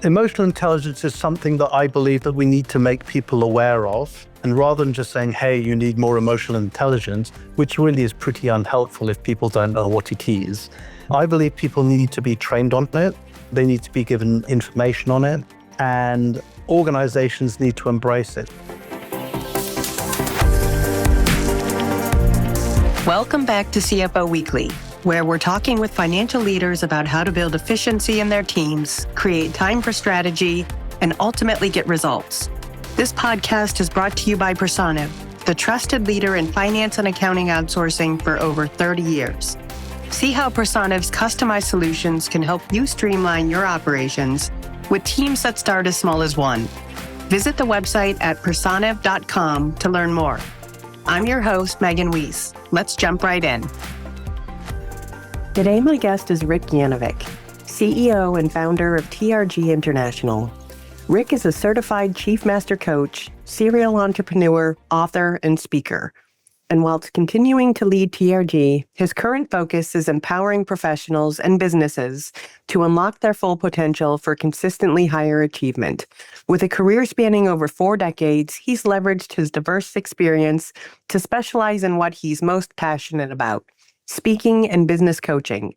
Emotional intelligence is something that I believe that we need to make people aware of. And rather than just saying, hey, you need more emotional intelligence, which really is pretty unhelpful if people don't know what it is, I believe people need to be trained on it. They need to be given information on it, and organizations need to embrace it. Welcome back to CFO Weekly, where we're talking with financial leaders about how to build efficiency in their teams, create time for strategy, and ultimately get results. This podcast is brought to you by Transformative, the trusted leader in finance and accounting outsourcing for over 30 years. See how Transformative's customized solutions can help you streamline your operations with teams that start as small as one. Visit the website at transformative.com to learn more. I'm your host, Megan Weiss. Let's jump right in. Today, my guest is Rick Yvanovich, CEO and founder of TRG International. Rick is a certified Chief Master Coach, serial entrepreneur, author, and speaker. And whilst continuing to lead TRG, his current focus is empowering professionals and businesses to unlock their full potential for consistently higher achievement. With a career spanning over 4 decades, he's leveraged his diverse experience to specialize in what he's most passionate about: speaking and business coaching.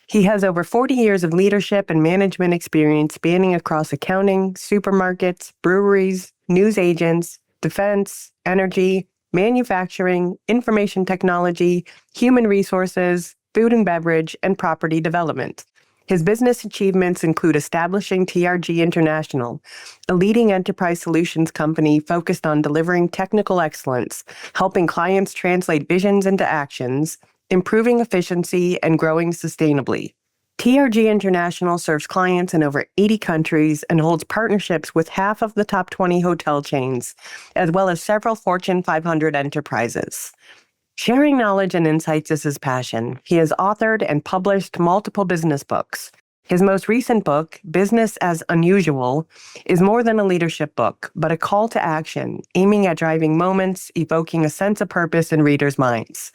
He has over 40 years of leadership and management experience spanning across accounting, supermarkets, breweries, news agents, defense, energy, manufacturing, information technology, human resources, food and beverage, and property development. His business achievements include establishing TRG International, a leading enterprise solutions company focused on delivering technical excellence, helping clients translate visions into actions, improving efficiency, and growing sustainably. TRG International serves clients in over 80 countries and holds partnerships with half of the top 20 hotel chains, as well as several Fortune 500 enterprises. Sharing knowledge and insights is his passion. He has authored and published multiple business books. His most recent book, Business as Unusual, is more than a leadership book, but a call to action, aiming at driving moments, evoking a sense of purpose in readers' minds.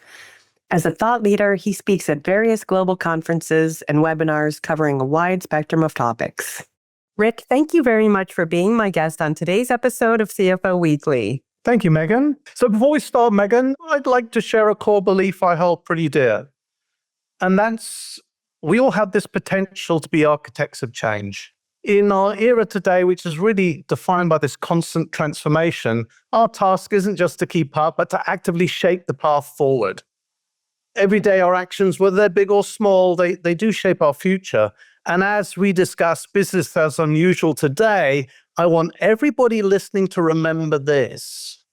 As a thought leader, he speaks at various global conferences and webinars covering a wide spectrum of topics. Rick, thank you very much for being my guest on today's episode of CFO Weekly. Thank you, Megan. So before we start, Megan, I'd like to share a core belief I hold pretty dear. And that's, we all have this potential to be architects of change. In our era today, which is really defined by this constant transformation, our task isn't just to keep up, but to actively shape the path forward. Every day, our actions, whether they're big or small, they do shape our future. And as we discuss business as unusual today, I want everybody listening to remember this.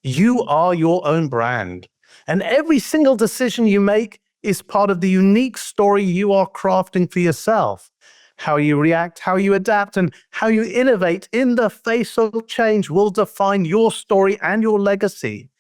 You are your own brand. And every single decision you make is part of the unique story you are crafting for yourself. How you react, how you adapt, and how you innovate in the face of change will define your story and your legacy.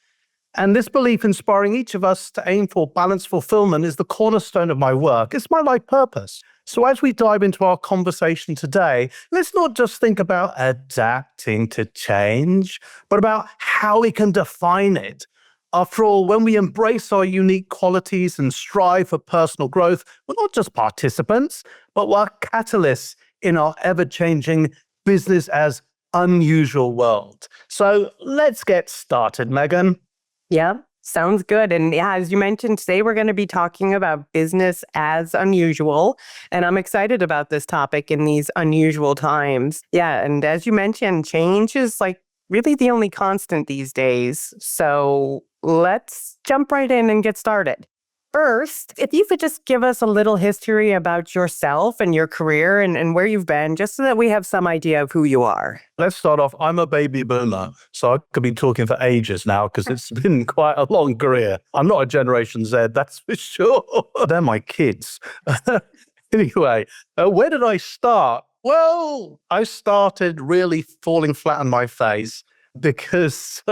And this belief inspiring each of us to aim for balanced fulfillment is the cornerstone of my work. It's my life purpose. So as we dive into our conversation today, let's not just think about adapting to change, but about how we can define it. After all, when we embrace our unique qualities and strive for personal growth, we're not just participants, but we're catalysts in our ever-changing business as unusual world. So let's get started, Megan. Yeah, sounds good. And yeah, as you mentioned, today we're going to be talking about business as unusual. And I'm excited about this topic in these unusual times. Yeah, and as you mentioned, change is like really the only constant these days. So let's jump right in and get started. First, if you could just give us a little history about yourself and your career and where you've been, just so that we have some idea of who you are. Let's start off. I'm a baby boomer, so I could be talking for ages now because it's been quite a long career. I'm not a Generation Z, that's for sure. They're my kids. Anyway, where did I start? Well, I started really falling flat on my face because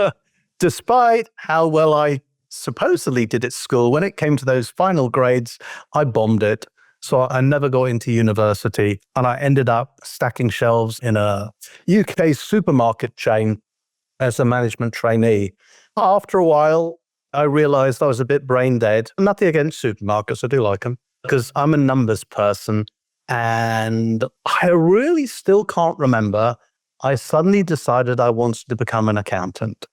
despite how well I supposedly did at school, when it came to those final grades, I bombed it. So I never got into university, and I ended up stacking shelves in a UK supermarket chain as a management trainee. After a while, I realized I was a bit brain dead. Nothing against supermarkets, I do like them, because I'm a numbers person. And I really still can't remember. I suddenly decided I wanted to become an accountant.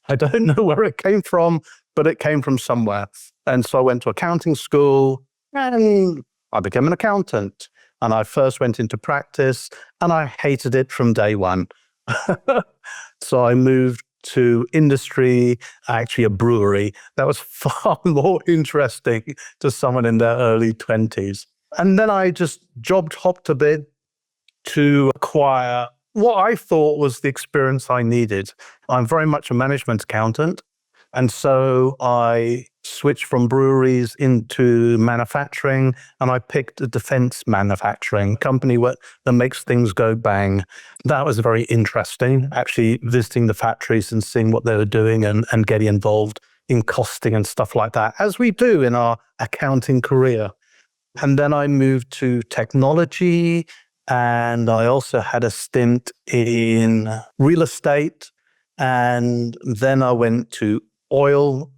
I don't know where it came from, but it came from somewhere. And so I went to accounting school and I became an accountant. And I first went into practice and I hated it from day one. So I moved to industry, actually a brewery. That was far more interesting to someone in their early 20s. And then I just job hopped a bit to acquire what I thought was the experience I needed. I'm very much a management accountant. And so I switched from breweries into manufacturing, and I picked a defense manufacturing company that makes things go bang. That was very interesting, actually visiting the factories and seeing what they were doing and getting involved in costing and stuff like that, as we do in our accounting career. And then I moved to technology, and I also had a stint in real estate. And then I went to oil,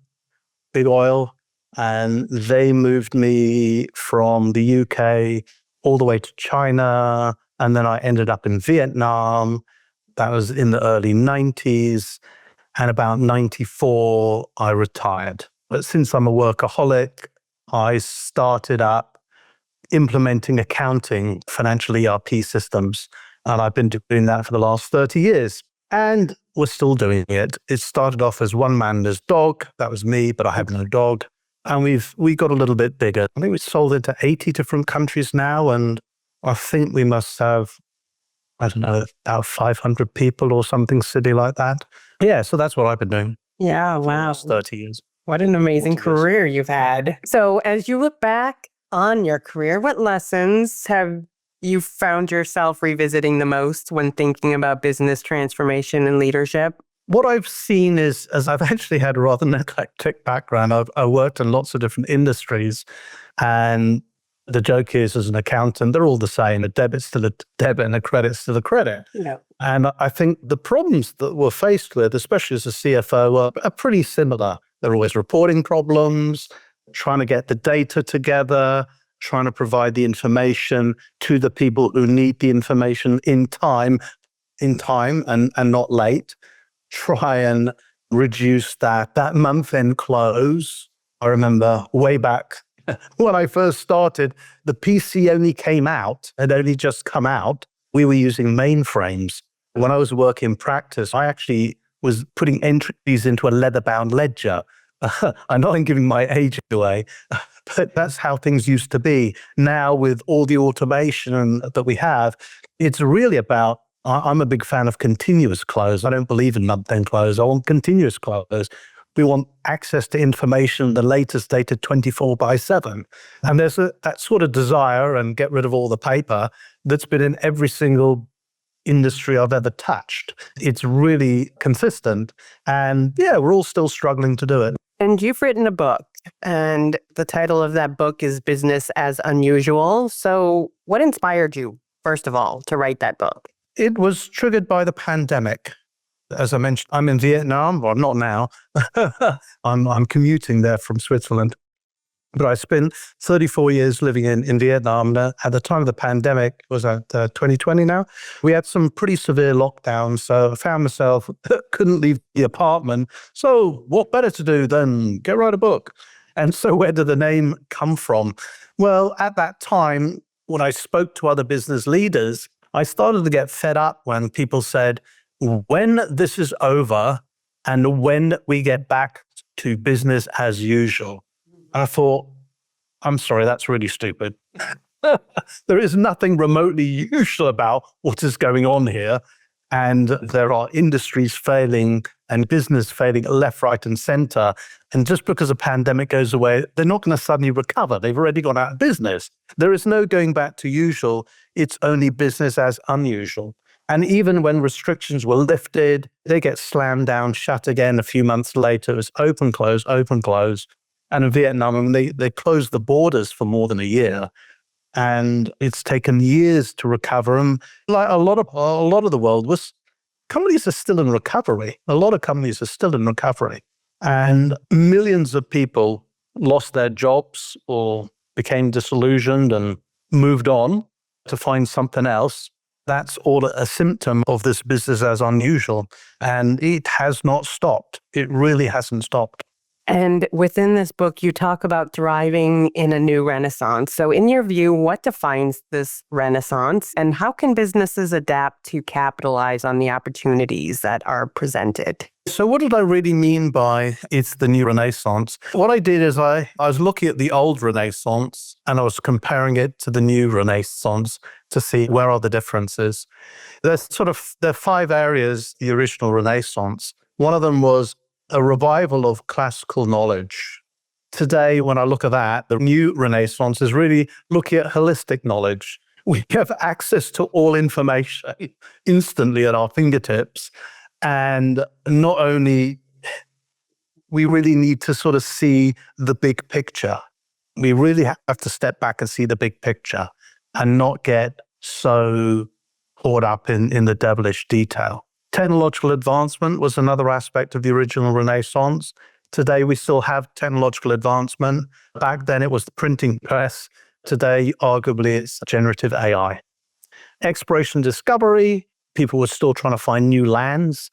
big oil, and they moved me from the UK all the way to China. And then I ended up in Vietnam. That was in the early 90s. And about 94, I retired. But since I'm a workaholic, I started up implementing accounting, financial ERP systems. And I've been doing that for the last 30 years. And we're still doing it. It started off as one man and his dog. That was me, but I have no dog. And we got a little bit bigger. I think we sold into 80 different countries now. And I think we must have, I don't know, about 500 people or something silly like that. Yeah, so that's what I've been doing. Yeah, for the wow. last 30 years. What an amazing 40 years. career you've had. So as you look back on your career, what lessons have you found yourself revisiting the most when thinking about business transformation and leadership? What I've seen is, as I've actually had a rather eclectic background, I've worked in lots of different industries. And the joke is, as an accountant, they're all the same. A debit's to the debit and a credit's to the credit. Yeah. And I think the problems that we're faced with, especially as a CFO, are pretty similar. There are always reporting problems, trying to get the data together, trying to provide the information to the people who need the information in time and not late. Try and reduce that month-end close. I remember way back when I first started, the PC had only just come out. We were using mainframes. When I was working in practice, I actually was putting entries into a leather-bound ledger. I'm not giving my age away, but that's how things used to be. Now, with all the automation that we have, it's really about, I'm a big fan of continuous close. I don't believe in month-end close. I want continuous close. We want access to information, the latest data 24/7. And there's that sort of desire, and get rid of all the paper, that's been in every single industry I've ever touched. It's really consistent. And yeah, we're all still struggling to do it. And you've written a book, and the title of that book is Business as Unusual. So what inspired you, first of all, to write that book? It was triggered by the pandemic. As I mentioned, I'm in Vietnam. Well, not now. I'm commuting there from Switzerland. But I spent 34 years living in Vietnam. At the time of the pandemic, was that 2020 now? We had some pretty severe lockdowns. So I found myself, couldn't leave the apartment. So what better to do than write a book? And so where did the name come from? Well, at that time, when I spoke to other business leaders, I started to get fed up when people said, when this is over and when we get back to business as usual. And I thought, I'm sorry, that's really stupid. There is nothing remotely usual about what is going on here. And there are industries failing and business failing left, right, and center. And just because a pandemic goes away, they're not going to suddenly recover. They've already gone out of business. There is no going back to usual. It's only business as unusual. And even when restrictions were lifted, they get slammed down, shut again a few months later. It's open, close, open, close. And in Vietnam, they closed the borders for more than a year. And it's taken years to recover them. Like a lot of the world, companies are still in recovery. A lot of companies are still in recovery. And millions of people lost their jobs or became disillusioned and moved on. to find something else. That's all a symptom of this business as unusual. And it has not stopped. It really hasn't stopped. And within this book, you talk about thriving in a new renaissance. So in your view, what defines this renaissance and how can businesses adapt to capitalize on the opportunities that are presented? So what did I really mean by it's the new renaissance? What I did is I was looking at the old renaissance and I was comparing it to the new renaissance to see where are the differences. There are 5 areas, the original renaissance. One of them was a revival of classical knowledge. Today, when I look at that, the new renaissance is really looking at holistic knowledge. We have access to all information instantly at our fingertips. And not only, we really need to sort of see the big picture. We really have to step back and see the big picture and not get so caught up in the devilish detail. Technological advancement was another aspect of the original Renaissance. Today, we still have technological advancement. Back then, it was the printing press. Today, arguably, it's generative AI. Exploration discovery, people were still trying to find new lands,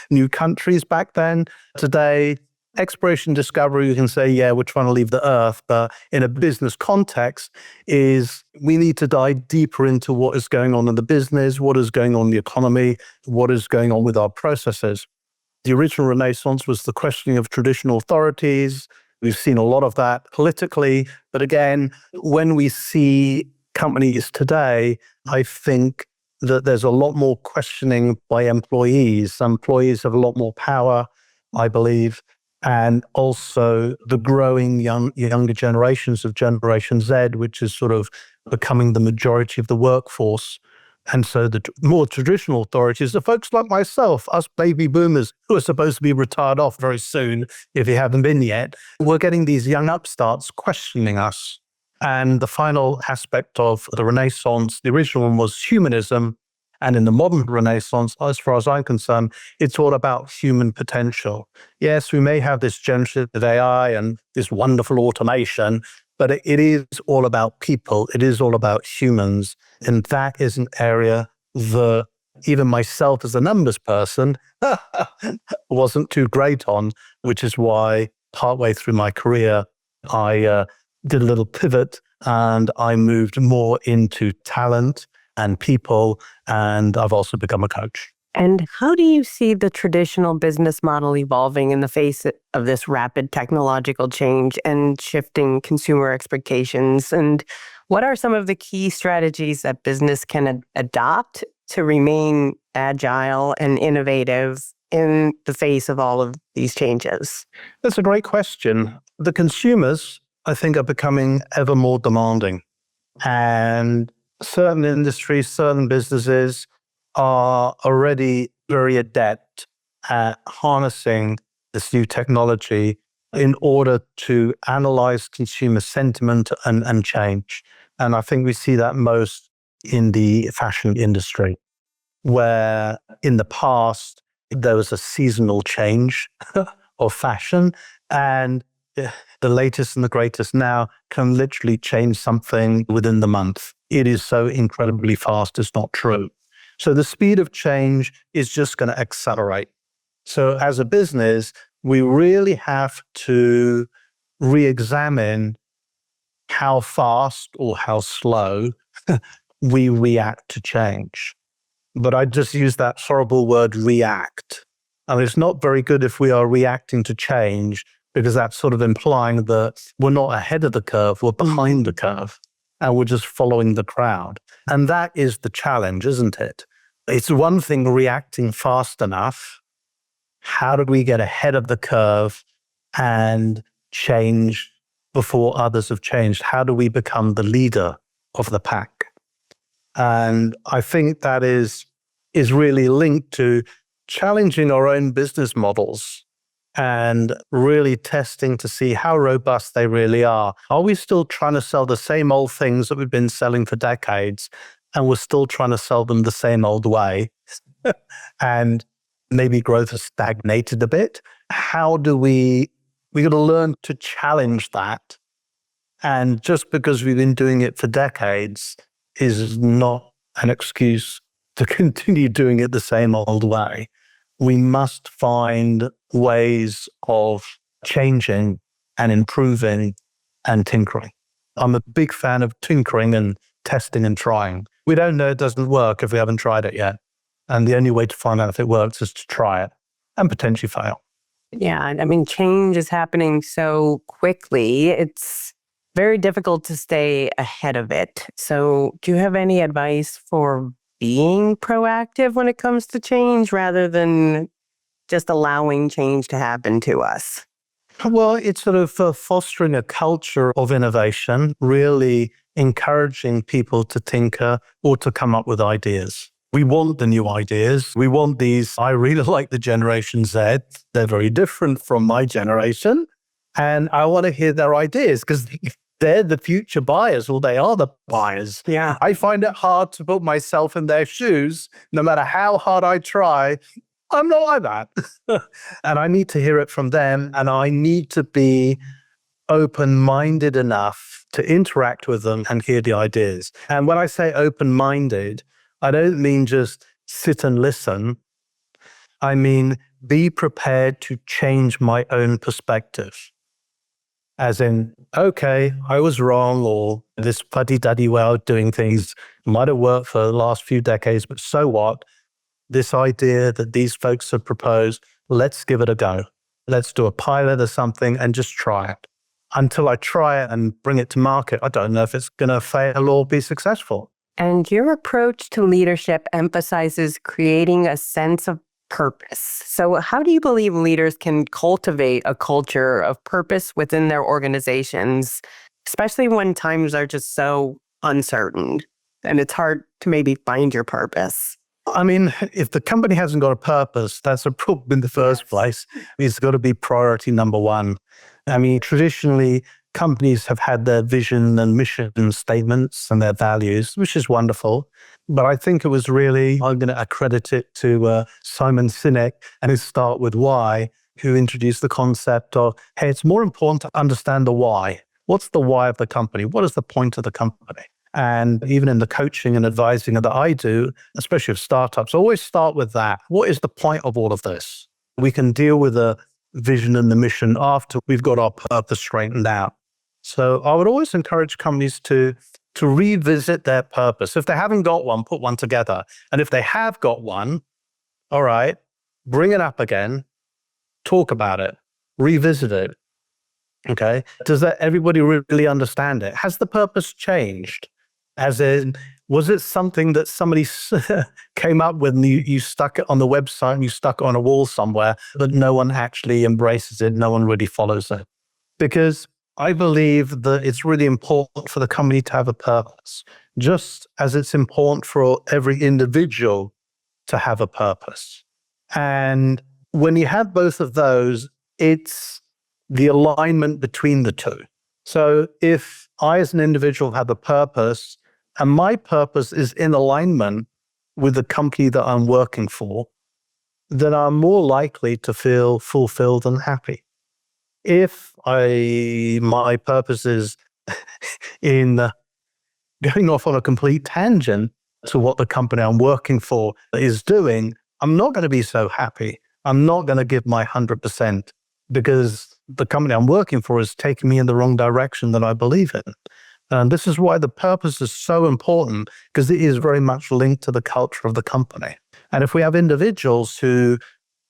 new countries back then. Today, exploration discovery, you can say, yeah, we're trying to leave the Earth, but in a business context is we need to dive deeper into what is going on in the business, what is going on in the economy, what is going on with our processes. The original Renaissance was the questioning of traditional authorities. We've seen a lot of that politically. But again, when we see companies today, I think that there's a lot more questioning by employees. Employees have a lot more power, I believe. And also the growing younger generations of Generation Z, which is sort of becoming the majority of the workforce. And so the more traditional authorities, the folks like myself, us baby boomers who are supposed to be retired off very soon, if you haven't been yet, we're getting these young upstarts questioning us. And the final aspect of the Renaissance, the original one was humanism. And in the modern Renaissance, as far as I'm concerned, it's all about human potential. Yes, we may have this generative AI and this wonderful automation, but it is all about people. It is all about humans. And that is an area that even myself as a numbers person wasn't too great on, which is why partway through my career, I did a little pivot and I moved more into talent and people, and I've also become a coach. And how do you see the traditional business model evolving in the face of this rapid technological change and shifting consumer expectations? And what are some of the key strategies that business can adopt to remain agile and innovative in the face of all of these changes? That's a great question. The consumers, I think, are becoming ever more demanding. And certain industries, certain businesses are already very adept at harnessing this new technology in order to analyze consumer sentiment and change. And I think we see that most in the fashion industry, where in the past, there was a seasonal change of fashion, and the latest and the greatest now can literally change something within the month. It is so incredibly fast, it's not true. So the speed of change is just going to accelerate. So as a business, we really have to re-examine how fast or how slow we react to change. But I just use that horrible word react. And it's not very good if we are reacting to change, because that's sort of implying that we're not ahead of the curve, we're behind the curve, and we're just following the crowd. And that is the challenge, isn't it? It's one thing reacting fast enough. How do we get ahead of the curve and change before others have changed? How do we become the leader of the pack? And I think that is really linked to challenging our own business models and really testing to see how robust they really are. Are we still trying to sell the same old things that we've been selling for decades, and we're still trying to sell them the same old way? And maybe growth has stagnated a bit. How do we got to learn to challenge that. And just because we've been doing it for decades is not an excuse to continue doing it the same old way. We must find ways of changing and improving and tinkering. I'm a big fan of tinkering and testing and trying. We don't know it doesn't work if we haven't tried it yet. And the only way to find out if it works is to try it and potentially fail. Yeah, I mean, change is happening so quickly. It's very difficult to stay ahead of it. So, do you have any advice for being proactive when it comes to change rather than just allowing change to happen to us? Well, it's sort of fostering a culture of innovation, really encouraging people to tinker or to come up with ideas. We want the new ideas. We want these. I really like the Generation Z. They're very different from my generation. And I want to hear their ideas because they're the future buyers, or they are the buyers. Yeah. I find it hard to put myself in their shoes, no matter how hard I try. I'm not like that. And I need to hear it from them. And I need to be open-minded enough to interact with them and hear the ideas. And when I say open-minded, I don't mean just sit and listen. I mean, be prepared to change my own perspective. As in, okay, I was wrong, or this fuddy-duddy way of doing things might have worked for the last few decades, but so what? This idea that these folks have proposed, let's give it a go. Let's do a pilot or something and just try it. Until I try it and bring it to market, I don't know if it's going to fail or be successful. And your approach to leadership emphasizes creating a sense of purpose. So, how do you believe leaders can cultivate a culture of purpose within their organizations, especially when times are just so uncertain and it's hard to maybe find your purpose? I mean, if the company hasn't got a purpose, that's a problem in the first place. It's got to be priority number one. I mean, traditionally, companies have had their vision and mission statements and their values, which is wonderful. But I think it was really, I'm going to accredit it to Simon Sinek and his Start With Why, who introduced the concept of, hey, it's more important to understand the why. What's the why of the company? What is the point of the company? And even in the coaching and advising that I do, especially of startups, I always start with that. What is the point of all of this? We can deal with the vision and the mission after we've got our purpose straightened out. So I would always encourage companies to revisit their purpose. If they haven't got one, put one together. And if they have got one, all right, bring it up again, talk about it, revisit it. Okay. Does that everybody really understand it? Has the purpose changed? As in, was it something that somebody came up with and you stuck it on the website and you stuck it on a wall somewhere, but no one actually embraces it, no one really follows it? Because I believe that it's really important for the company to have a purpose, just as it's important for every individual to have a purpose. And when you have both of those, it's the alignment between the two. So if I as an individual have a purpose and my purpose is in alignment with the company that I'm working for, then I'm more likely to feel fulfilled and happy. If my purpose is in going off on a complete tangent to what the company I'm working for is doing, I'm not going to be so happy. I'm not going to give my 100% because the company I'm working for is taking me in the wrong direction that I believe in. And this is why the purpose is so important, because it is very much linked to the culture of the company. And if we have individuals who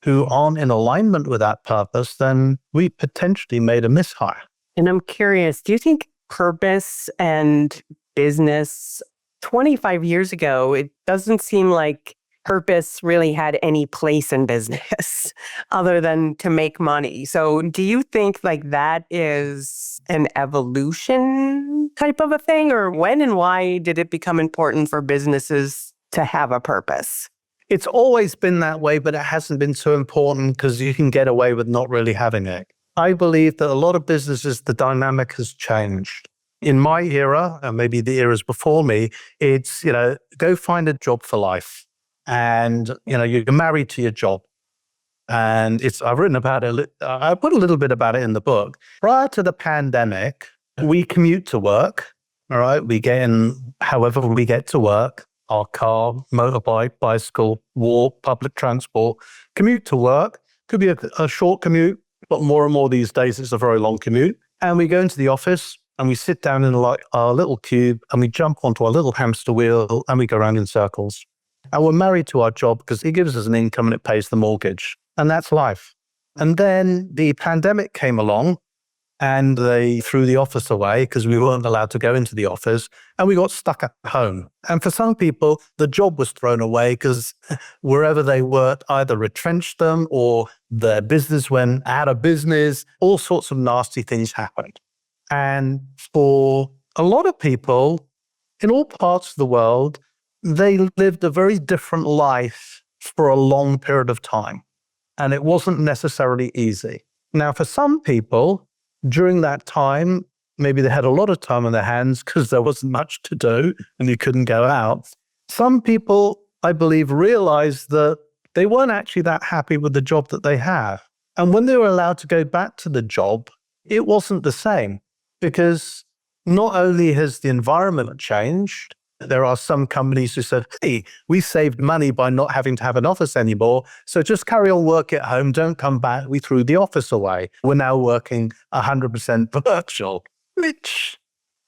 aren't in alignment with that purpose, then we potentially made a mishire. And I'm curious, do you think purpose and business 25 years ago, it doesn't seem like purpose really had any place in business other than to make money. So do you think like that is an evolution type of a thing, or when and why did it become important for businesses to have a purpose? It's always been that way, but it hasn't been so important because you can get away with not really having it. I believe that a lot of businesses, the dynamic has changed. In my era, and maybe the eras before me, it's, go find a job for life. And, you're married to your job. And I've written about it. I put a little bit about it in the book. Prior to the pandemic, we commute to work. All right. We get in however we get to work, our car, motorbike, bicycle, walk, public transport, commute to work. Could be a short commute, but more and more these days it's a very long commute. And we go into the office and we sit down in like our little cube and we jump onto our little hamster wheel and we go around in circles. And we're married to our job because it gives us an income and it pays the mortgage. And that's life. And then the pandemic came along and they threw the office away because we weren't allowed to go into the office and we got stuck at home. And for some people, the job was thrown away because wherever they worked either retrenched them or their business went out of business. All sorts of nasty things happened. And for a lot of people in all parts of the world, they lived a very different life for a long period of time. And it wasn't necessarily easy. Now, for some people, during that time, maybe they had a lot of time on their hands because there wasn't much to do and you couldn't go out. Some people, I believe, realized that they weren't actually that happy with the job that they have. And when they were allowed to go back to the job, it wasn't the same because not only has the environment changed, there are some companies who said, hey, we saved money by not having to have an office anymore. So just carry on work at home. Don't come back. We threw the office away. We're now working 100% virtual, which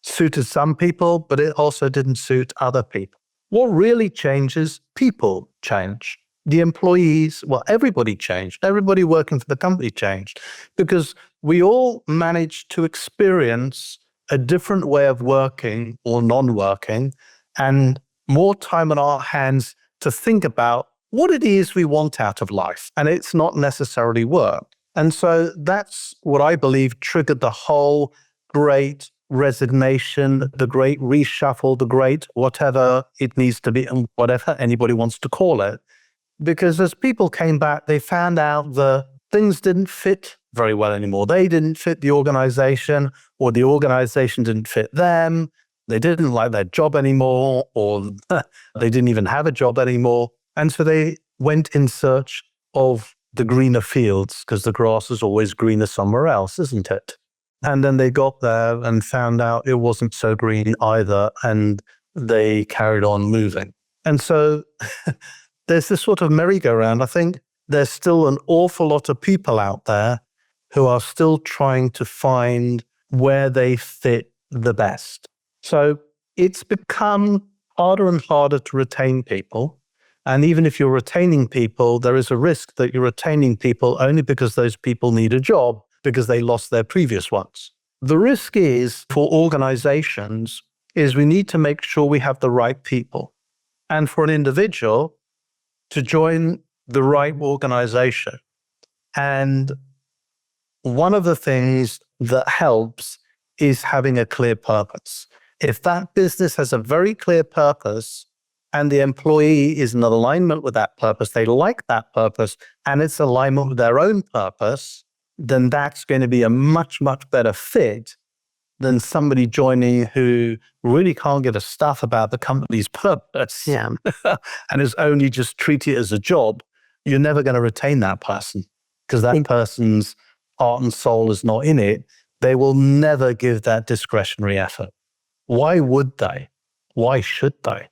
suited some people, but it also didn't suit other people. What really changes, people change. The employees, well, everybody changed. Everybody working for the company changed because we all managed to experience a different way of working or non-working and more time on our hands to think about what it is we want out of life. And it's not necessarily work. And so that's what I believe triggered the whole great resignation, the great reshuffle, the great whatever it needs to be, and whatever anybody wants to call it. Because as people came back, they found out that things didn't fit very well anymore. They didn't fit the organization, or the organization didn't fit them. They didn't like their job anymore, or they didn't even have a job anymore. And so they went in search of the greener fields because the grass is always greener somewhere else, isn't it? And then they got there and found out it wasn't so green either, and they carried on moving. And so there's this sort of merry-go-round. I think there's still an awful lot of people out there who are still trying to find where they fit the best. So it's become harder and harder to retain people. And even if you're retaining people, there is a risk that you're retaining people only because those people need a job because they lost their previous ones. The risk is for organizations is we need to make sure we have the right people. And for an individual to join the right organization. And one of the things that helps is having a clear purpose. If that business has a very clear purpose and the employee is in alignment with that purpose, they like that purpose, and it's alignment with their own purpose, then that's going to be a much, much better fit than somebody joining who really can't give a stuff about the company's purpose and is only just treating it as a job. You're never going to retain that person because that person's heart and soul is not in it. They will never give that discretionary effort. Why would they? Why should they?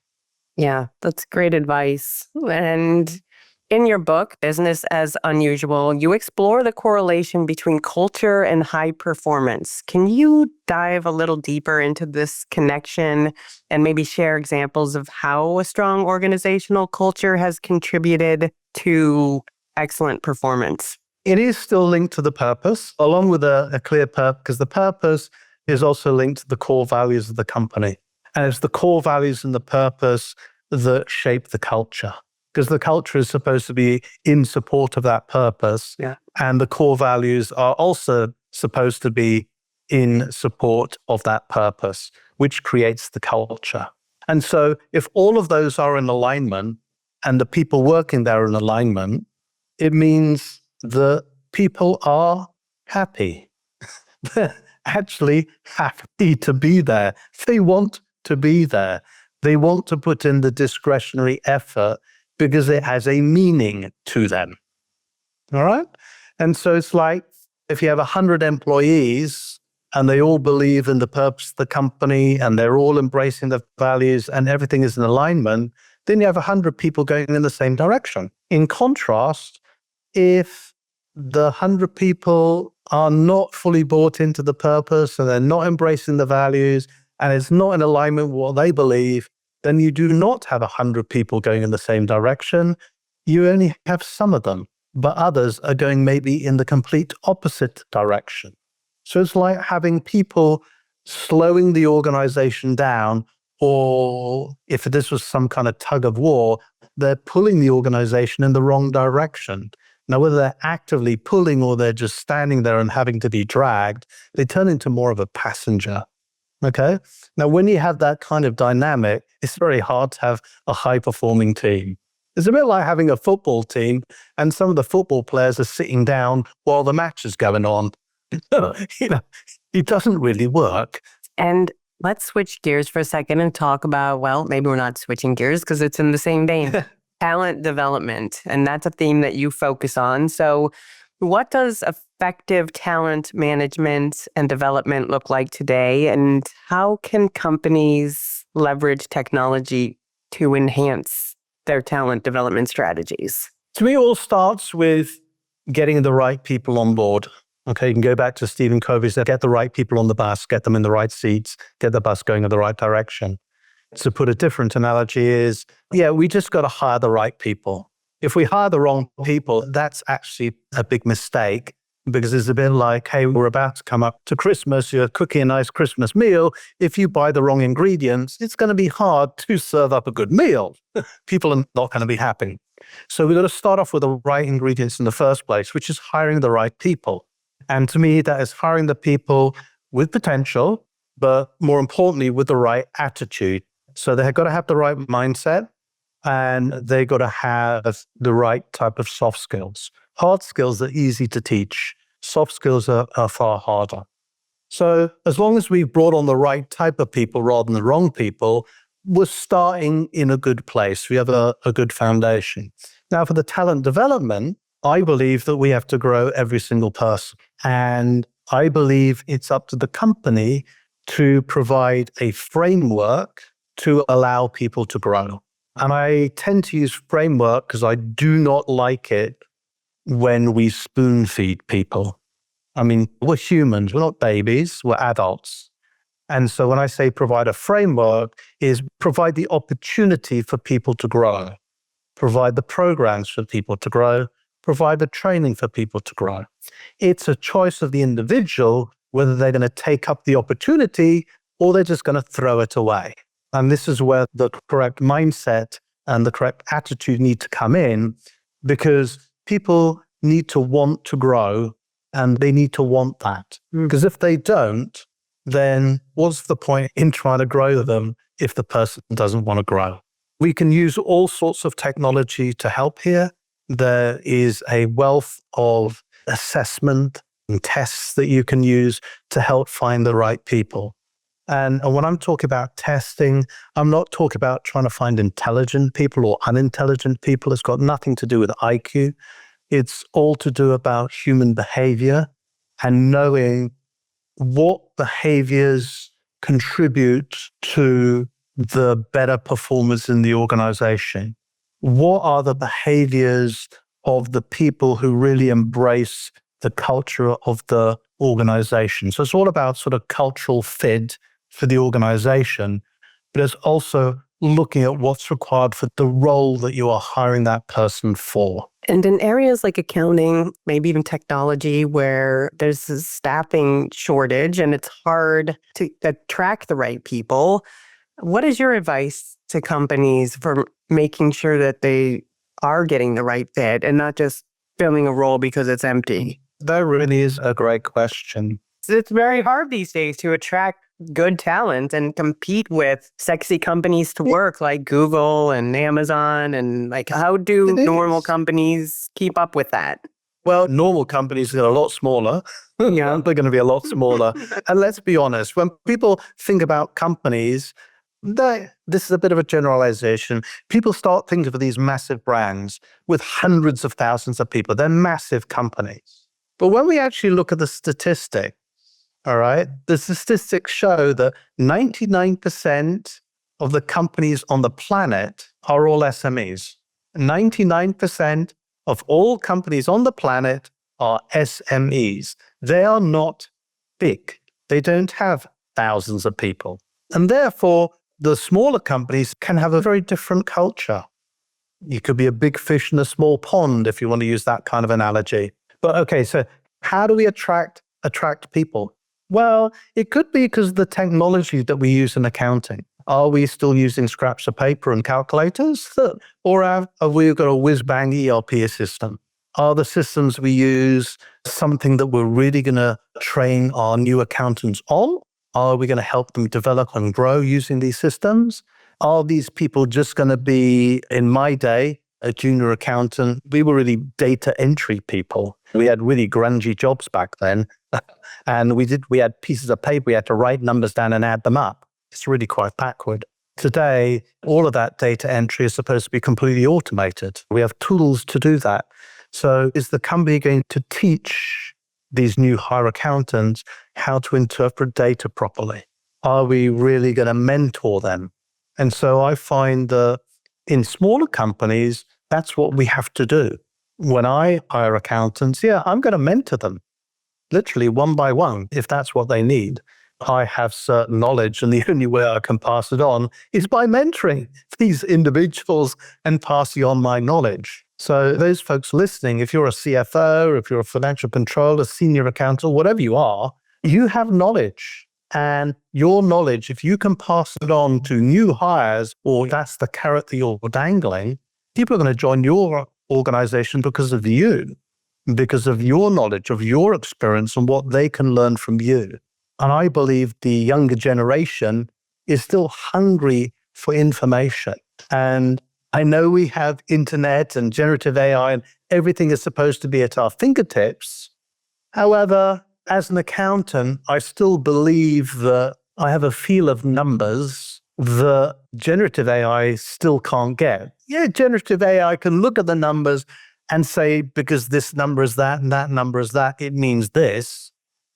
Yeah, that's great advice. And in your book, Business as Unusual, you explore the correlation between culture and high performance. Can you dive a little deeper into this connection and maybe share examples of how a strong organizational culture has contributed to excellent performance? It is still linked to the purpose, along with a clear purpose, because the purpose is also linked to the core values of the company. And it's the core values and the purpose that shape the culture. Because the culture is supposed to be in support of that purpose. Yeah. And the core values are also supposed to be in support of that purpose, which creates the culture. And so if all of those are in alignment and the people working there are in alignment, it means that people are happy. They're actually happy to be there. They want to be there. They want to put in the discretionary effort because it has a meaning to them. All right? And so it's like if you have 100 employees and they all believe in the purpose of the company and they're all embracing the values and everything is in alignment, then you have 100 people going in the same direction. In contrast, if the 100 people are not fully bought into the purpose and they're not embracing the values and it's not in alignment with what they believe, then you do not have 100 people going in the same direction. You only have some of them, but others are going maybe in the complete opposite direction. So it's like having people slowing the organization down, or if this was some kind of tug of war, they're pulling the organization in the wrong direction. Now, whether they're actively pulling or they're just standing there and having to be dragged, they turn into more of a passenger. Okay? Now, when you have that kind of dynamic, it's very hard to have a high-performing team. It's a bit like having a football team and some of the football players are sitting down while the match is going on. It doesn't really work. And let's switch gears for a second and talk about, well, maybe we're not switching gears because it's in the same vein. Talent development, and that's a theme that you focus on. So what does effective talent management and development look like today, and how can companies leverage technology to enhance their talent development strategies? To me, it all starts with getting the right people on board. Okay, you can go back to Stephen Covey, said, get the right people on the bus, get them in the right seats, get the bus going in the right direction. To put a different analogy is, we just got to hire the right people. If we hire the wrong people, that's actually a big mistake, because it's a bit like, hey, we're about to come up to Christmas, you're cooking a nice Christmas meal. If you buy the wrong ingredients, it's going to be hard to serve up a good meal. People are not going to be happy. So we've got to start off with the right ingredients in the first place, which is hiring the right people. And to me, that is hiring the people with potential, but more importantly, with the right attitude. So they've got to have the right mindset and they've got to have the right type of soft skills. Hard skills are easy to teach. Soft skills are far harder. So as long as we've brought on the right type of people rather than the wrong people, we're starting in a good place. We have a good foundation. Now, for the talent development, I believe that we have to grow every single person. And I believe it's up to the company to provide a framework to allow people to grow. And I tend to use framework because I do not like it when we spoon feed people. I mean, we're humans, we're not babies, we're adults. And so when I say provide a framework, is provide the opportunity for people to grow, provide the programs for people to grow, provide the training for people to grow. It's a choice of the individual whether they're going to take up the opportunity or they're just going to throw it away. And this is where the correct mindset and the correct attitude need to come in, because people need to want to grow and they need to want that. Because if they don't, then what's the point in trying to grow them if the person doesn't want to grow? We can use all sorts of technology to help here. There is a wealth of assessment and tests that you can use to help find the right people. And when I'm talking about testing, I'm not talking about trying to find intelligent people or unintelligent people. It's got nothing to do with IQ. It's all to do about human behavior and knowing what behaviors contribute to the better performers in the organization. What are the behaviors of the people who really embrace the culture of the organization? So it's all about sort of cultural fit for the organization, but it's also looking at what's required for the role that you are hiring that person for. And in areas like accounting, maybe even technology, where there's a staffing shortage and it's hard to attract the right people, what is your advice to companies for making sure that they are getting the right fit and not just filling a role because it's empty? That really is a great question. It's very hard these days to attract good talent and compete with sexy companies to work like Google and Amazon. And like, how do normal companies keep up with that? Well, normal companies are a lot smaller. Yeah. They're going to be a lot smaller. And let's be honest, when people think about companies, this is a bit of a generalization. People start thinking of these massive brands with hundreds of thousands of people. They're massive companies. But when we actually look at the statistics, All right. The statistics show that 99% of the companies on the planet are all SMEs. 99% of all companies on the planet are SMEs. They are not big. They don't have thousands of people. And therefore, the smaller companies can have a very different culture. You could be a big fish in a small pond, if you want to use that kind of analogy. But okay, so how do we attract people? Well, it could be because of the technology that we use in accounting. Are we still using scraps of paper and calculators? Or have we got a whiz-bang ERP system? Are the systems we use something that we're really going to train our new accountants on? Are we going to help them develop and grow using these systems? Are these people just going to be, in my day, a junior accountant? We were really data entry people. We had really grungy jobs back then. And we had pieces of paper, we had to write numbers down and add them up. It's really quite backward. Today, all of that data entry is supposed to be completely automated. We have tools to do that. So is the company going to teach these new hire accountants how to interpret data properly? Are we really going to mentor them? And so I find that in smaller companies, that's what we have to do. When I hire accountants, I'm going to mentor them, literally one by one, if that's what they need. I have certain knowledge, and the only way I can pass it on is by mentoring these individuals and passing on my knowledge. So those folks listening, if you're a CFO, if you're a financial controller, senior accountant, whatever you are, you have knowledge. And your knowledge, if you can pass it on to new hires, or that's the carrot that you're dangling, people are going to join your organization because of you, because of your knowledge, of your experience, and what they can learn from you. And I believe the younger generation is still hungry for information. And I know we have internet and generative AI and everything is supposed to be at our fingertips. However, as an accountant, I still believe that I have a feel of numbers that generative AI still can't get. Yeah, generative AI can look at the numbers and say, because this number is that and that number is that, it means this.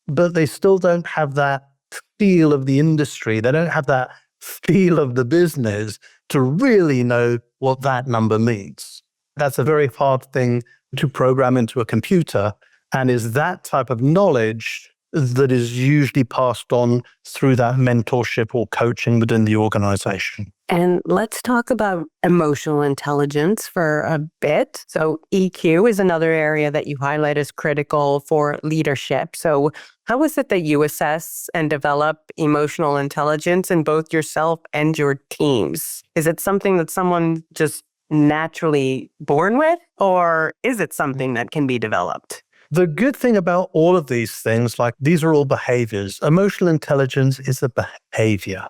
But they still don't have that feel of the industry. They don't have that feel of the business to really know what that number means. That's a very hard thing to program into a computer, and is that type of knowledge that is usually passed on through that mentorship or coaching within the organization. And let's talk about emotional intelligence for a bit. So EQ is another area that you highlight as critical for leadership. So how is it that you assess and develop emotional intelligence in both yourself and your teams? Is it something that someone just naturally born with, or is it something that can be developed? The good thing about all of these things, like these are all behaviors. Emotional intelligence is a behavior.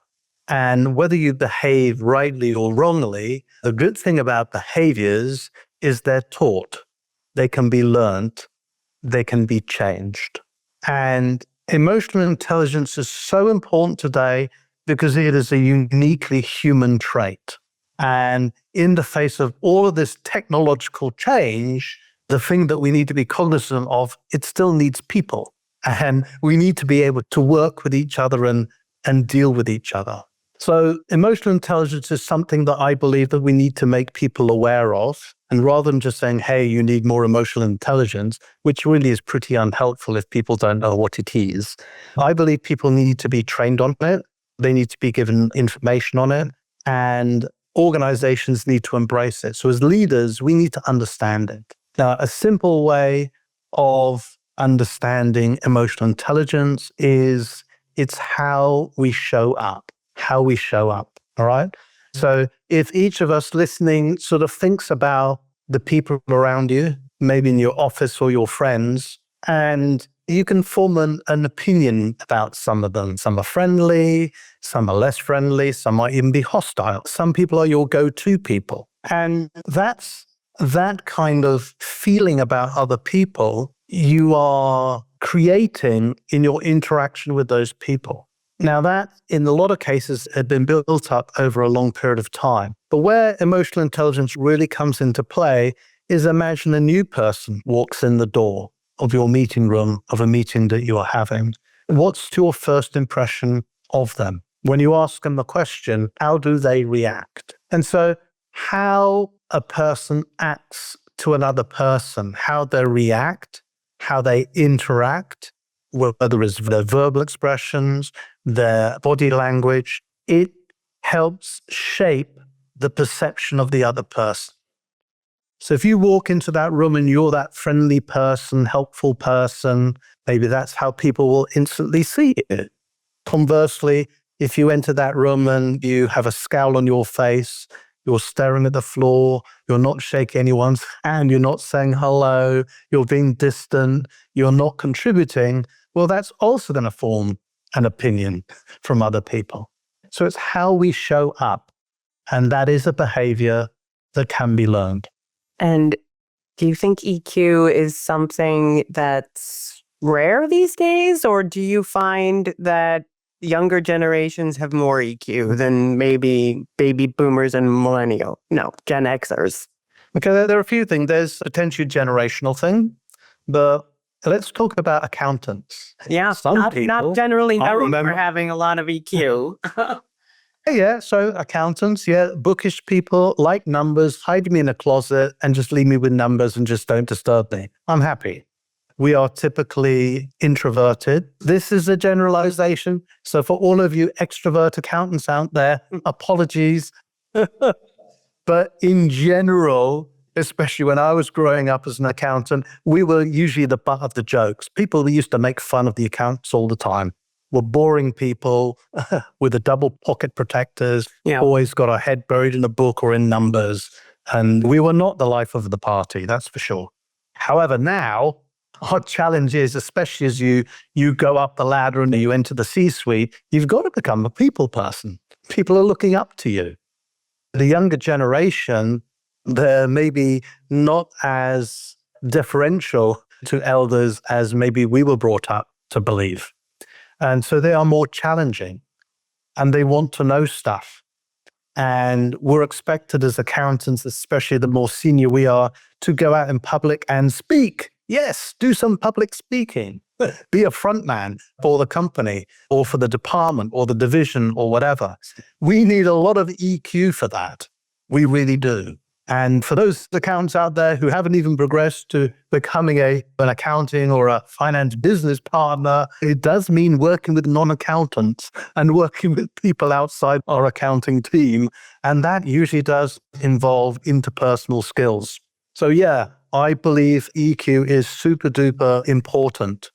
And whether you behave rightly or wrongly, the good thing about behaviors is they're taught. They can be learned. They can be changed. And emotional intelligence is so important today because it is a uniquely human trait. And in the face of all of this technological change, the thing that we need to be cognizant of, it still needs people. And we need to be able to work with each other and deal with each other. So emotional intelligence is something that I believe that we need to make people aware of. And rather than just saying, hey, you need more emotional intelligence, which really is pretty unhelpful if people don't know what it is, I believe people need to be trained on it. They need to be given information on it. And organizations need to embrace it. So as leaders, we need to understand it. Now, a simple way of understanding emotional intelligence is it's how we show up, all right? So if each of us listening sort of thinks about the people around you, maybe in your office or your friends, and you can form an opinion about some of them. Some are friendly, some are less friendly, some might even be hostile. Some people are your go-to people. And that's that kind of feeling about other people you are creating in your interaction with those people. Now that, in a lot of cases, had been built up over a long period of time. But where emotional intelligence really comes into play is imagine a new person walks in the door of your meeting room, of a meeting that you are having. What's your first impression of them? When you ask them the question, how do they react? And so how a person acts to another person, how they react, how they interact, whether it's their verbal expressions, their body language, it helps shape the perception of the other person. So if you walk into that room and you're that friendly person, helpful person, maybe that's how people will instantly see you. Conversely, if you enter that room and you have a scowl on your face, you're staring at the floor, you're not shaking anyone's hand, you're not saying hello, you're being distant, you're not contributing, well, that's also going to form an opinion from other people. So it's how we show up. And that is a behavior that can be learned. And do you think EQ is something that's rare these days, or do you find that younger generations have more EQ than maybe baby boomers and Gen Xers? Okay, there are a few things. There's a potentially generational thing, but let's talk about accountants. Yeah, Some people, not generally I known remember- for having a lot of EQ. Yeah, so accountants, bookish people like numbers, hide me in a closet and just leave me with numbers and just don't disturb me. I'm happy. We are typically introverted. This is a generalization. So for all of you extrovert accountants out there, apologies. But in general, especially when I was growing up as an accountant, we were usually the butt of the jokes. People used to make fun of the accountants all the time. We're boring people with the double pocket protectors, always got our head buried in a book or in numbers. And we were not the life of the party, that's for sure. However, now our challenge is, especially as you go up the ladder and you enter the C-suite, you've got to become a people person. People are looking up to you. The younger generation, they're maybe not as deferential to elders as maybe we were brought up to believe. And so they are more challenging and they want to know stuff. And we're expected as accountants, especially the more senior we are, to go out in public and speak. Yes, do some public speaking. Be a front man for the company or for the department or the division or whatever. We need a lot of EQ for that. We really do. And for those accountants out there who haven't even progressed to becoming an accounting or a finance business partner, it does mean working with non-accountants and working with people outside our accounting team. And that usually does involve interpersonal skills. So I believe EQ is super duper important.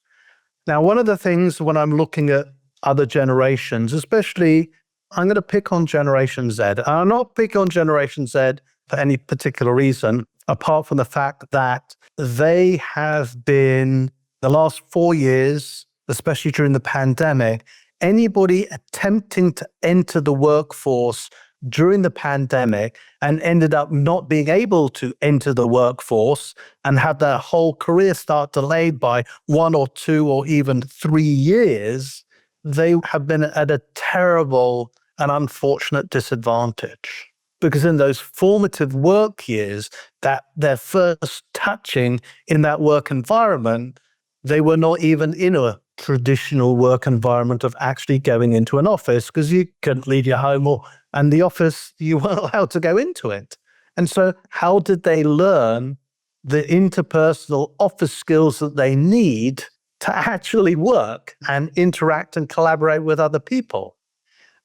Now, one of the things when I'm looking at other generations, especially, I'm going to pick on Generation Z. And I'm not picking on Generation Z for any particular reason, apart from the fact that they have been, the last 4 years, especially during the pandemic, anybody attempting to enter the workforce during the pandemic and ended up not being able to enter the workforce and had their whole career start delayed by 1 or 2 or even 3 years, they have been at a terrible and unfortunate disadvantage. Because in those formative work years that they're first touching in that work environment, they were not even in a traditional work environment of actually going into an office because you couldn't leave your home and the office, you weren't allowed to go into it. And so how did they learn the interpersonal office skills that they need to actually work and interact and collaborate with other people?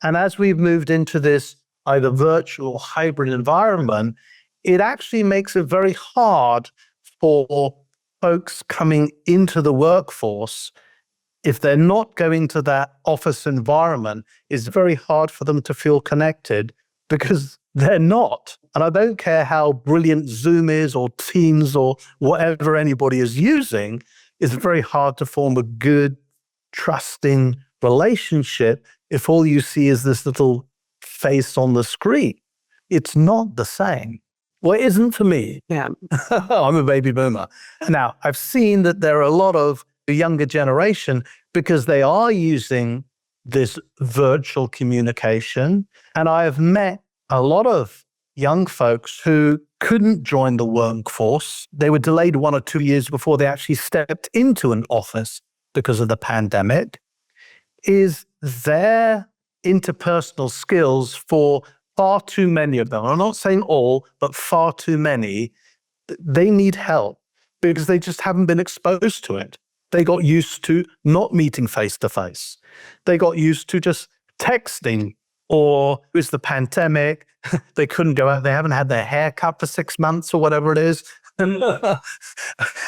And as we've moved into this either virtual or hybrid environment, it actually makes it very hard for folks coming into the workforce. If they're not going to that office environment, it's very hard for them to feel connected because they're not. And I don't care how brilliant Zoom is or Teams or whatever anybody is using, it's very hard to form a good, trusting relationship if all you see is this little face on the screen. It's not the same. Well, it isn't for me. Yeah. I'm a baby boomer. Now, I've seen that there are a lot of the younger generation because they are using this virtual communication. And I have met a lot of young folks who couldn't join the workforce. They were delayed 1 or 2 years before they actually stepped into an office because of the pandemic. is their interpersonal skills for far too many of them. I'm not saying all, but far too many. They need help because they just haven't been exposed to it. They got used to not meeting face to face. They got used to just texting, or it was the pandemic. They couldn't go out. They haven't had their hair cut for 6 months or whatever it is.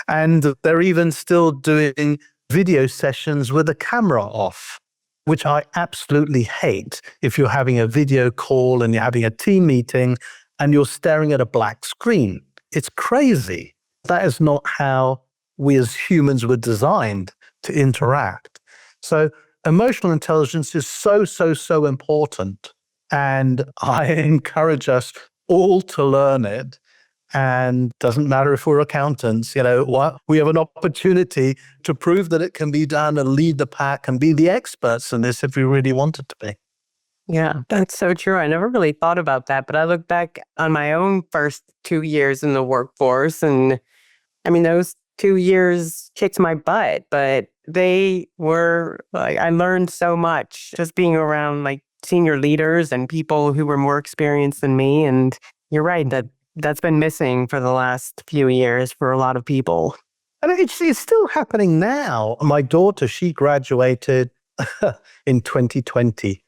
And they're even still doing video sessions with the camera off, which I absolutely hate. If you're having a video call and you're having a team meeting and you're staring at a black screen, it's crazy. That is not how we as humans were designed to interact. So emotional intelligence is so important. And I encourage us all to learn it. And doesn't matter if we're accountants, we have an opportunity to prove that it can be done and lead the pack and be the experts in this if we really want it to be. Yeah, that's so true. I never really thought about that, but I look back on my own first 2 years in the workforce, and I mean, those 2 years kicked my butt, but they were like, I learned so much just being around like senior leaders and people who were more experienced than me. And you're right, that's been missing for the last few years for a lot of people. And it's still happening now. My daughter, she graduated in 2020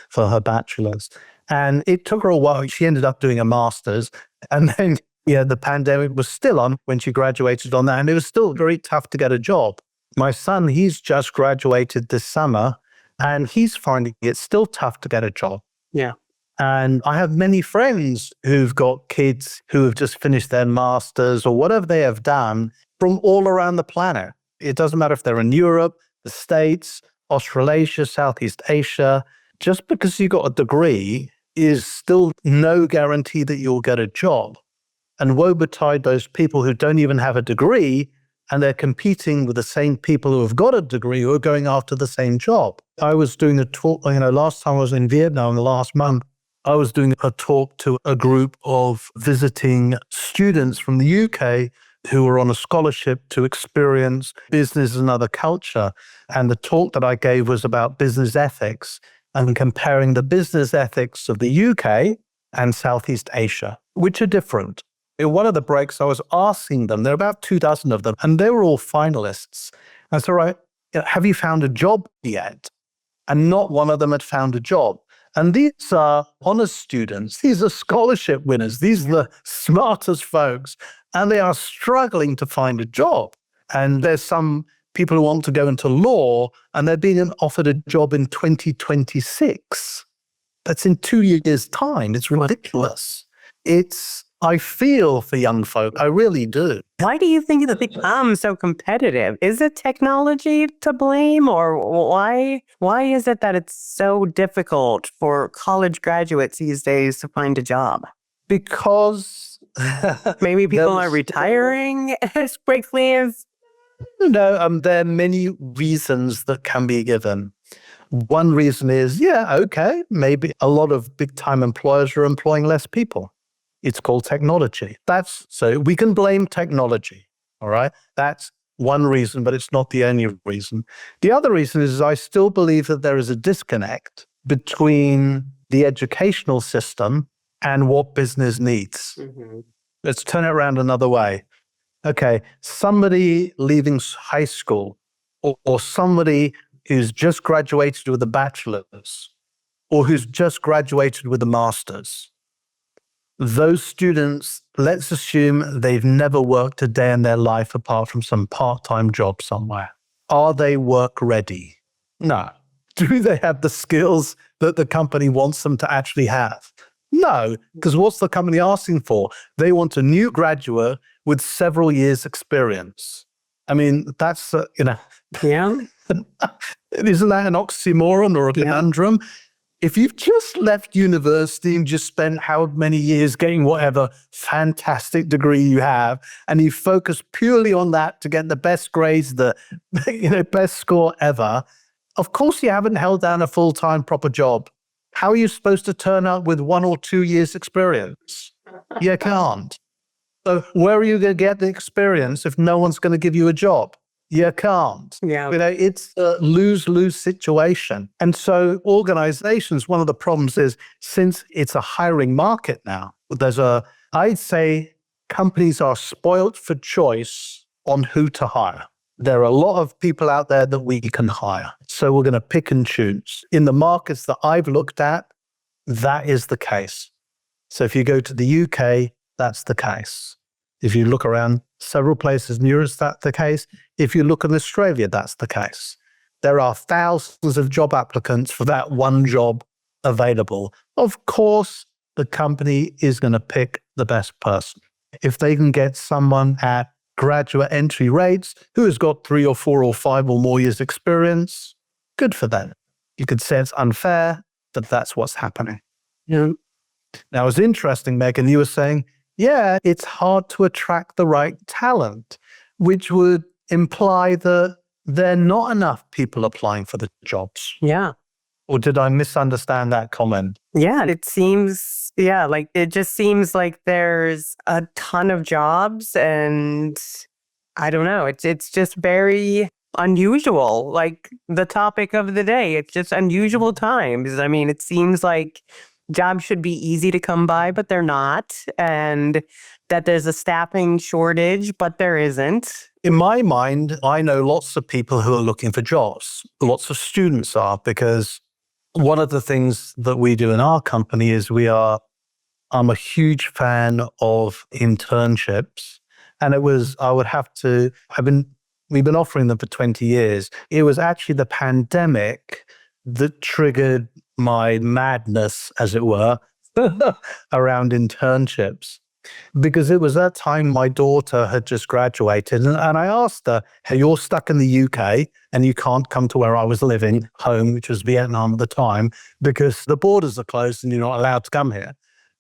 for her bachelor's. And it took her a while. She ended up doing a master's. And then, the pandemic was still on when she graduated on that. And it was still very tough to get a job. My son, he's just graduated this summer, and he's finding it still tough to get a job. Yeah. And I have many friends who've got kids who have just finished their masters or whatever they have done from all around the planet. It doesn't matter if they're in Europe, the States, Australasia, Southeast Asia. Just because you got a degree is still no guarantee that you'll get a job. And woe betide those people who don't even have a degree, and they're competing with the same people who have got a degree who are going after the same job. I was doing a talk, last time I was in Vietnam, the last month, I was doing a talk to a group of visiting students from the UK who were on a scholarship to experience business and other culture. And the talk that I gave was about business ethics and comparing the business ethics of the UK and Southeast Asia, which are different. In one of the breaks, I was asking them, there are about 2,000 of them, and they were all finalists. I said, right, have you found a job yet? And not one of them had found a job. And these are honors students. These are scholarship winners. These are the smartest folks. And they are struggling to find a job. And there's some people who want to go into law, and they're being offered a job in 2026. That's in 2 years' time. It's ridiculous. I feel for young folk. I really do. Why do you think it's become so competitive? Is it technology to blame, or why is it that it's so difficult for college graduates these days to find a job? Because maybe people are retiring as quickly as... No, there are many reasons that can be given. One reason is, maybe a lot of big-time employers are employing less people. It's called technology. So we can blame technology, all right? That's one reason, but it's not the only reason. The other reason is I still believe that there is a disconnect between the educational system and what business needs. Mm-hmm. Let's turn it around another way. Okay, somebody leaving high school or somebody who's just graduated with a bachelor's or who's just graduated with a master's. Those students, let's assume they've never worked a day in their life apart from some part-time job somewhere. Are they work ready? No. Do they have the skills that the company wants them to actually have? No, because what's the company asking for? They want a new graduate with several years' experience. I mean, that's, Yeah. Isn't that an oxymoron or a conundrum? Yeah. If you've just left university and just spent how many years getting whatever fantastic degree you have, and you focus purely on that to get the best grades, the best score ever, of course you haven't held down a full-time proper job. How are you supposed to turn out with 1 or 2 years experience? You can't. So where are you going to get the experience if no one's going to give you a job? You can't. Yeah. It's a lose-lose situation. And so organizations, one of the problems is, since it's a hiring market now, I'd say companies are spoilt for choice on who to hire. There are a lot of people out there that we can hire. So we're going to pick and choose. In the markets that I've looked at, that is the case. So if you go to the UK, that's the case. If you look around several places in Europe, that's the case. If you look in Australia, that's the case. There are thousands of job applicants for that one job available. Of course, the company is going to pick the best person. If they can get someone at graduate entry rates who has got 3 or 4 or 5 or more years experience, good for them. You could say it's unfair, but that's what's happening. Yeah. Now, it's interesting, Megan, you were saying, yeah, it's hard to attract the right talent, which would imply that there are not enough people applying for the jobs. Yeah. Or did I misunderstand that comment? Yeah, it just seems like there's a ton of jobs, and I don't know, it's just very unusual. Like the topic of the day, it's just unusual times. I mean, it seems like jobs should be easy to come by, but they're not, and that there's a staffing shortage, but there isn't. In my mind, I know lots of people who are looking for jobs. Lots of students are, because one of the things that we do in our company is I'm a huge fan of internships. And we've been offering them for 20 years. It was actually the pandemic that triggered my madness, as it were, around internships. Because it was that time my daughter had just graduated, and I asked her, hey, you're stuck in the UK and you can't come to where I was living, home, which was Vietnam at the time, because the borders are closed and you're not allowed to come here.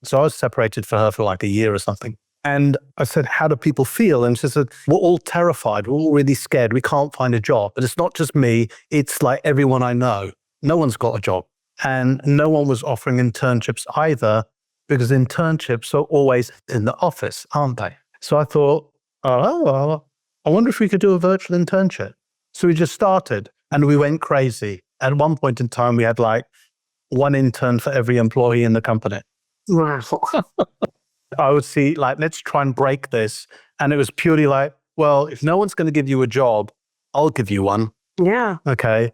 So I was separated for her for like a year or something. And I said, how do people feel? And she said, we're all terrified. We're all really scared. We can't find a job. But it's not just me. It's like everyone I know. No one's got a job. And no one was offering internships either, because internships are always in the office, aren't they? So I thought, oh, well, I wonder if we could do a virtual internship. So we just started and we went crazy. At one point in time, we had like one intern for every employee in the company. Wow. I would see, like, let's try and break this. And it was purely like, well, if no one's going to give you a job, I'll give you one. Yeah. Okay.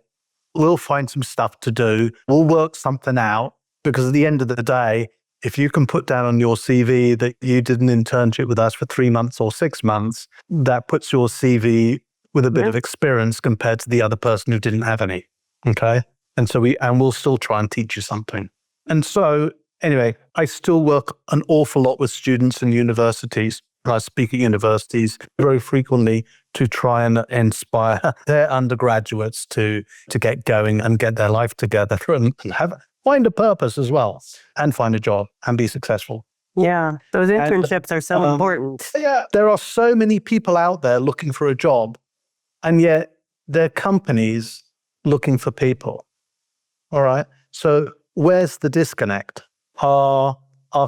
We'll find some stuff to do. We'll work something out, because at the end of the day, if you can put down on your CV that you did an internship with us for 3 months or 6 months, that puts your CV with a bit of experience compared to the other person who didn't have any. Okay. And so we'll still try and teach you something. And so anyway, I still work an awful lot with students in universities. I speak at universities very frequently to try and inspire their undergraduates to get going and get their life together and find a purpose as well, and find a job and be successful. Yeah, those internships are so important. Yeah, there are so many people out there looking for a job, and yet there are companies looking for people. All right, so where's the disconnect? Are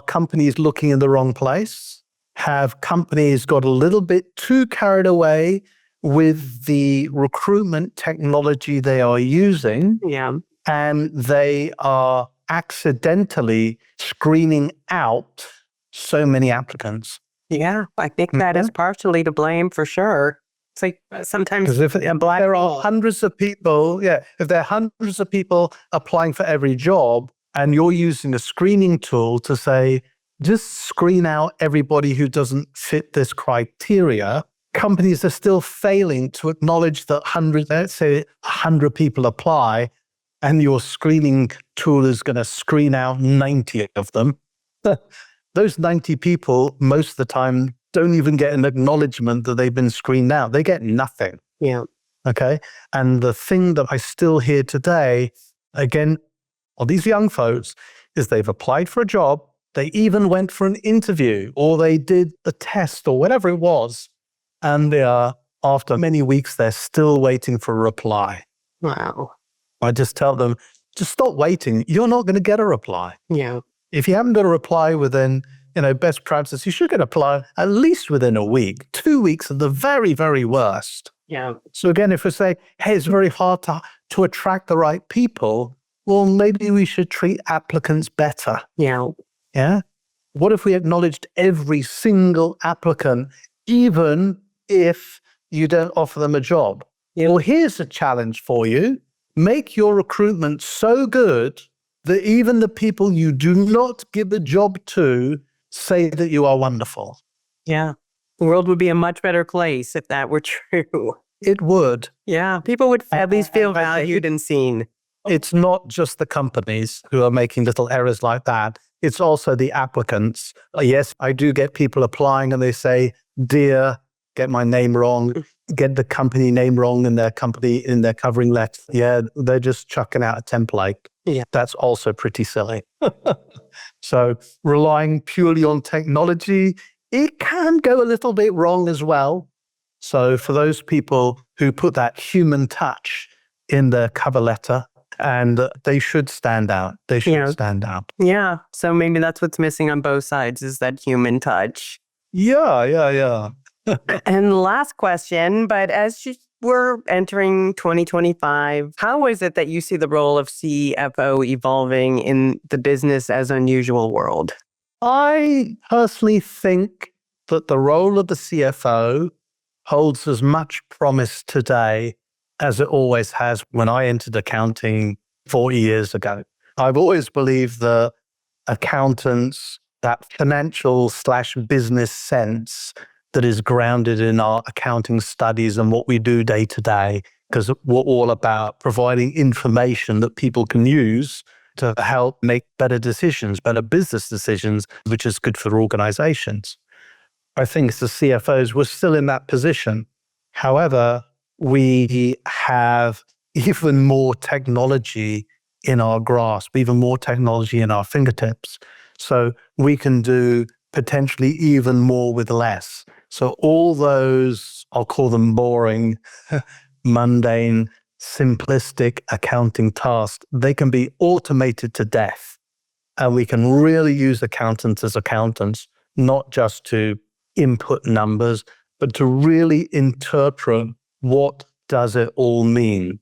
companies looking in the wrong place? Have companies got a little bit too carried away with the recruitment technology they are using? Yeah. And they are accidentally screening out so many applicants. Yeah, I think that is partially to blame for sure. It's like sometimes Because if there are hundreds of people, if there are hundreds of people applying for every job, and you're using a screening tool to say, just screen out everybody who doesn't fit this criteria, companies are still failing to acknowledge that let's say 100 people apply, and your screening tool is going to screen out 90 of them. Those 90 people, most of the time, don't even get an acknowledgement that they've been screened out. They get nothing. Yeah. Okay. And the thing that I still hear today, again, on these young folks, is they've applied for a job. They even went for an interview, or they did the test or whatever it was. And after many weeks, they're still waiting for a reply. Wow. I just tell them, just stop waiting. You're not going to get a reply. Yeah. If you haven't got a reply within, best practice, you should get a reply at least within a week, 2 weeks at the very, very worst. Yeah. So again, if we say, hey, it's very hard to attract the right people, well, maybe we should treat applicants better. Yeah. Yeah. What if we acknowledged every single applicant, even if you don't offer them a job? Yeah. Well, here's a challenge for you. Make your recruitment so good that even the people you do not give a job to say that you are wonderful. Yeah. The world would be a much better place if that were true. It would. Yeah. People would at least feel valued and seen. It's not just the companies who are making little errors like that. It's also the applicants. Yes, I do get people applying and they say, dear, get my name wrong, get the company name wrong in their covering letter. Yeah, they're just chucking out a template. Yeah. That's also pretty silly. So relying purely on technology, it can go a little bit wrong as well. So for those people who put that human touch in their cover letter, and they should stand out. They should stand out. Yeah. So maybe that's what's missing on both sides is that human touch. Yeah. And last question, but as we're entering 2025, how is it that you see the role of CFO evolving in the business as unusual world? I personally think that the role of the CFO holds as much promise today as it always has when I entered accounting 40 years ago. I've always believed that accountants, that financial/business sense that is grounded in our accounting studies and what we do day to day, because we're all about providing information that people can use to help make better decisions, better business decisions, which is good for organizations. I think as the CFOs, we're still in that position. However, we have even more technology in our grasp, even more technology in our fingertips. So we can do potentially even more with less. So all those, I'll call them boring, mundane, simplistic accounting tasks, they can be automated to death. And we can really use accountants as accountants, not just to input numbers, but to really interpret what does it all mean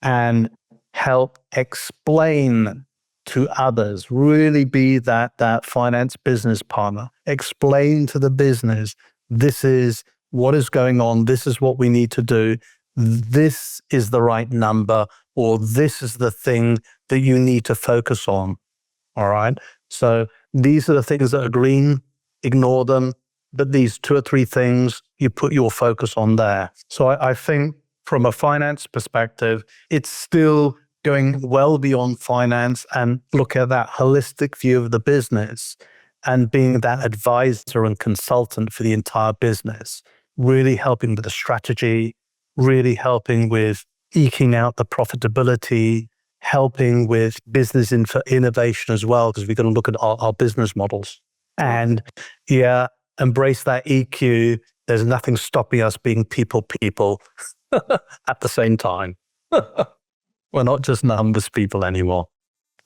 and help explain to others, really be that finance business partner, explain to the business, this is what is going on, this is what we need to do, this is the right number, or this is the thing that you need to focus on. All right. So these are the things that are green, ignore them. But these 2 or 3 things, you put your focus on there. So I think from a finance perspective, it's still going well beyond finance and look at that holistic view of the business and being that advisor and consultant for the entire business, really helping with the strategy, really helping with eking out the profitability, helping with business innovation as well, because we're going to look at our business models. And embrace that EQ. There's nothing stopping us being people at the same time. We're not just numbers people anymore.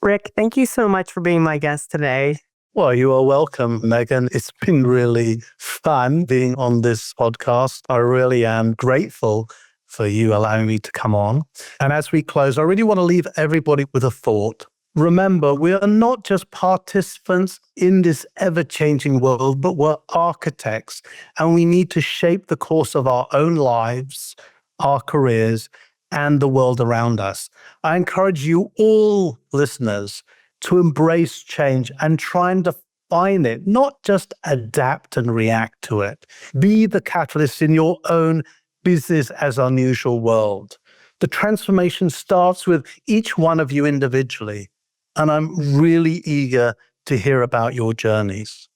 Rick, thank you so much for being my guest today. Well, you are welcome, Megan. It's been really fun being on this podcast. I really am grateful for you allowing me to come on. And as we close, I really want to leave everybody with a thought. Remember, we are not just participants in this ever-changing world, but we're architects, and we need to shape the course of our own lives, our careers, and the world around us. I encourage you all, listeners, to embrace change and try and define it, not just adapt and react to it. Be the catalyst in your own business as unusual world. The transformation starts with each one of you individually. And I'm really eager to hear about your journeys.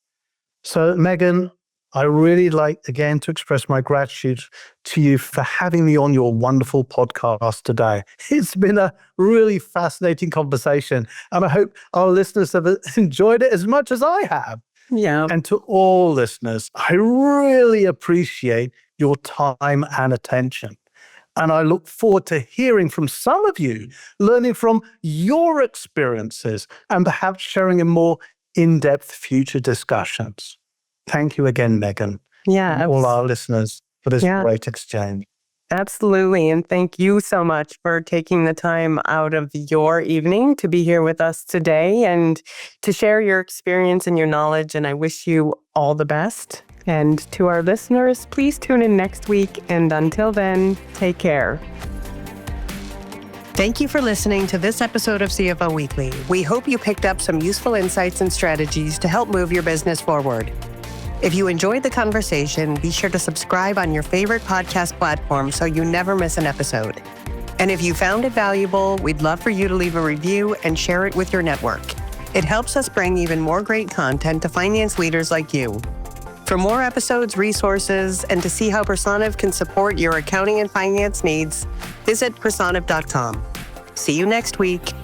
So, Megan, I really like, again, to express my gratitude to you for having me on your wonderful podcast today. It's been a really fascinating conversation, and I hope our listeners have enjoyed it as much as I have. Yeah. And to all listeners, I really appreciate your time and attention. And I look forward to hearing from some of you, learning from your experiences, and perhaps sharing in more in-depth future discussions. Thank you again, Megan. Yeah. And all our listeners for this great exchange. Absolutely. And thank you so much for taking the time out of your evening to be here with us today and to share your experience and your knowledge. And I wish you all the best. And to our listeners, please tune in next week. And until then, take care. Thank you for listening to this episode of CFO Weekly. We hope you picked up some useful insights and strategies to help move your business forward. If you enjoyed the conversation, be sure to subscribe on your favorite podcast platform so you never miss an episode. And if you found it valuable, we'd love for you to leave a review and share it with your network. It helps us bring even more great content to finance leaders like you. For more episodes, resources, and to see how Personative can support your accounting and finance needs, visit personative.com. See you next week.